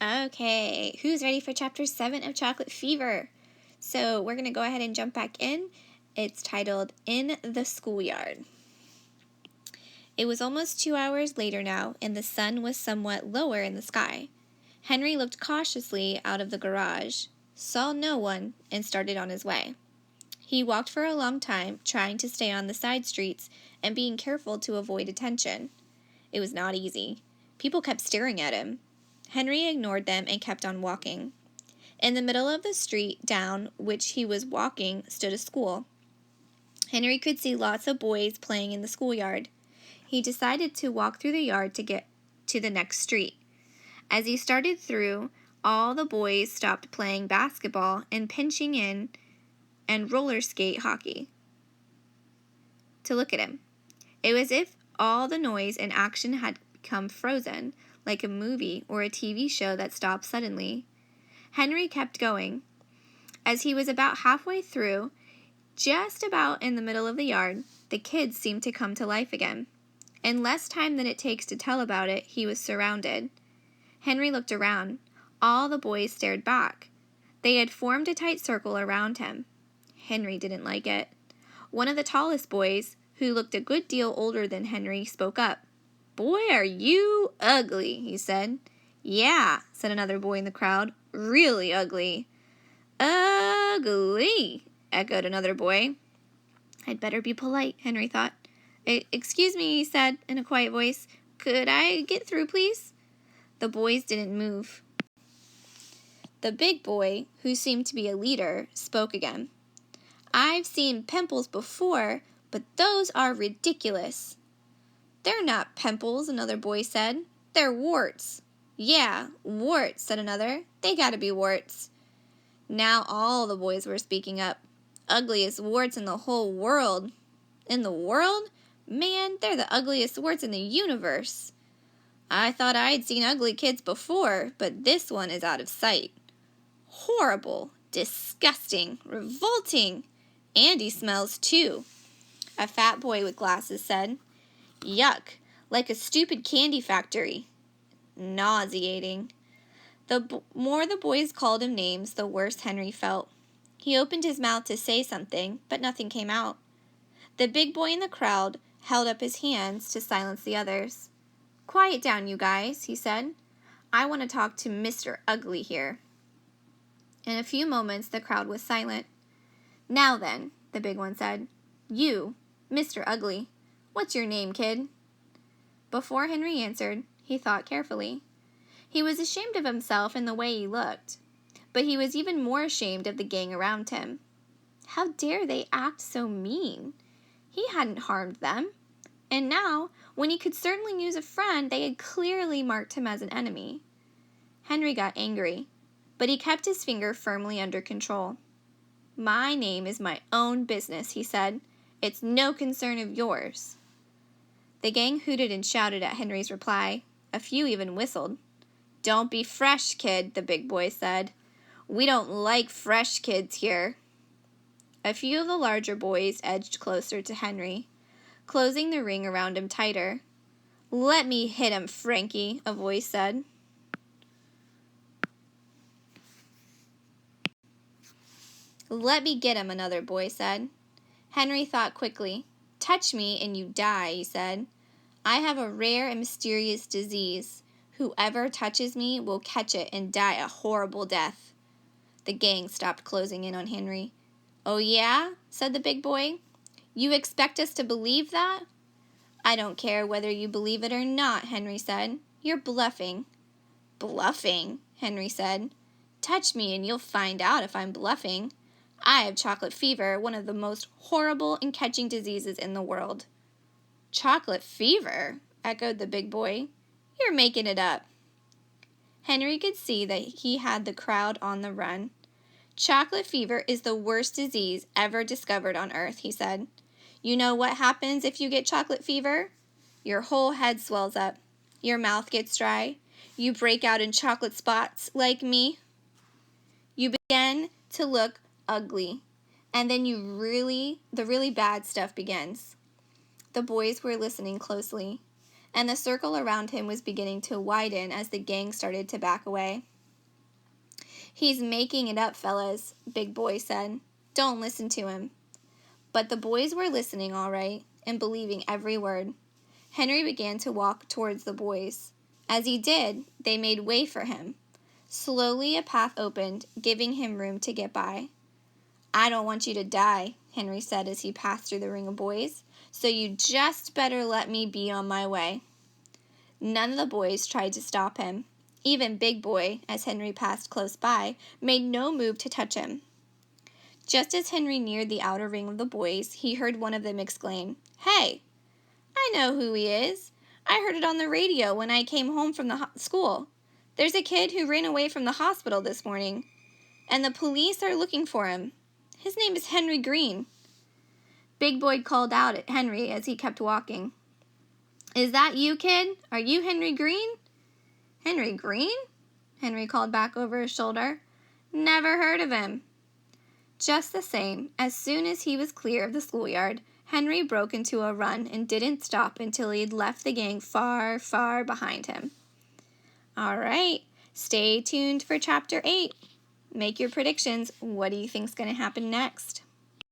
Okay, who's ready for Chapter 7 of Chocolate Fever? So we're going to go ahead and jump back in. It's titled In the Schoolyard. It was almost 2 hours later now, and the sun was somewhat lower in the sky. Henry looked cautiously out of the garage, saw no one, and started on his way. He walked for a long time, trying to stay on the side streets and being careful to avoid attention. It was not easy. People kept staring at him. Henry ignored them and kept on walking. In the middle of the street down which he was walking stood a school. Henry could see lots of boys playing in the schoolyard. He decided to walk through the yard to get to the next street. As he started through, all the boys stopped playing basketball and pinching in and roller skate hockey to look at him. It was as if all the noise and action had become frozen, like a movie or a TV show that stopped suddenly. Henry kept going. As he was about halfway through, just about in the middle of the yard, the kids seemed to come to life again. In less time than it takes to tell about it, he was surrounded. Henry looked around. All the boys stared back. They had formed a tight circle around him. Henry didn't like it. One of the tallest boys, who looked a good deal older than Henry, spoke up. "Boy, are you ugly," he said. "Yeah," said another boy in the crowd. "Really ugly." "Ugly," echoed another boy. I'd better be polite, Henry thought. "Excuse me," he said in a quiet voice. "Could I get through, please?" The boys didn't move. The big boy, who seemed to be a leader, spoke again. "I've seen pimples before, but those are ridiculous." "They're not pimples," another boy said. "They're warts." "Yeah, warts," said another. "They gotta be warts." Now all the boys were speaking up. "Ugliest warts in the whole world." "In the world? Man, they're the ugliest warts in the universe." "I thought I'd seen ugly kids before, but this one is out of sight." "Horrible, disgusting, revolting. And he smells too," a fat boy with glasses said. "Yuck, like a stupid candy factory." "Nauseating." The more the boys called him names, the worse Henry felt. He opened his mouth to say something, but nothing came out. The big boy in the crowd held up his hands to silence the others. "Quiet down, you guys," he said. "I want to talk to Mr. Ugly here." In a few moments, the crowd was silent. "Now then," the big one said. "You, Mr. Ugly, what's your name, kid?" Before Henry answered, he thought carefully. He was ashamed of himself and the way he looked, but he was even more ashamed of the gang around him. How dare they act so mean? He hadn't harmed them. And now, when he could certainly use a friend, they had clearly marked him as an enemy. Henry got angry, but he kept his finger firmly under control. "My name is my own business," he said. "It's no concern of yours." The gang hooted and shouted at Henry's reply. A few even whistled. "Don't be fresh, kid," the big boy said. "We don't like fresh kids here." A few of the larger boys edged closer to Henry, closing the ring around him tighter. "Let me hit him, Frankie," a voice said. "Let me get him," another boy said. Henry thought quickly. "Touch me and you die," he said. "I have a rare and mysterious disease. Whoever touches me will catch it and die a horrible death." The gang stopped closing in on Henry. "Oh yeah?" said the big boy. "You expect us to believe that?" "I don't care whether you believe it or not," Henry said. "You're bluffing." "Bluffing?" Henry said. "Touch me and you'll find out if I'm bluffing. I have chocolate fever, one of the most horrible and catching diseases in the world." "Chocolate fever?" echoed the big boy. "You're making it up." Henry could see that he had the crowd on the run. "Chocolate fever is the worst disease ever discovered on Earth," he said. "You know what happens if you get chocolate fever? Your whole head swells up. Your mouth gets dry. You break out in chocolate spots like me. You begin to look ugly. And then the really bad stuff begins." The boys were listening closely, and the circle around him was beginning to widen as the gang started to back away. "He's making it up, fellas," Big Boy said. "Don't listen to him." But the boys were listening all right and believing every word. Henry began to walk towards the boys. As he did, they made way for him. Slowly a path opened, giving him room to get by. "I don't want you to die," Henry said as he passed through the ring of boys, "so you just better let me be on my way." None of the boys tried to stop him. Even Big Boy, as Henry passed close by, made no move to touch him. Just as Henry neared the outer ring of the boys, he heard one of them exclaim, "Hey, I know who he is. I heard it on the radio when I came home from the school. There's a kid who ran away from the hospital this morning, and the police are looking for him. His name is Henry Green." Big Boy called out at Henry as he kept walking. "Is that you, kid? Are you Henry Green?" "Henry Green?" Henry called back over his shoulder. "Never heard of him." Just the same, as soon as he was clear of the schoolyard, Henry broke into a run and didn't stop until he had left the gang far, far behind him. All right, stay tuned for Chapter 8. Make your predictions. What do you think's going to happen next?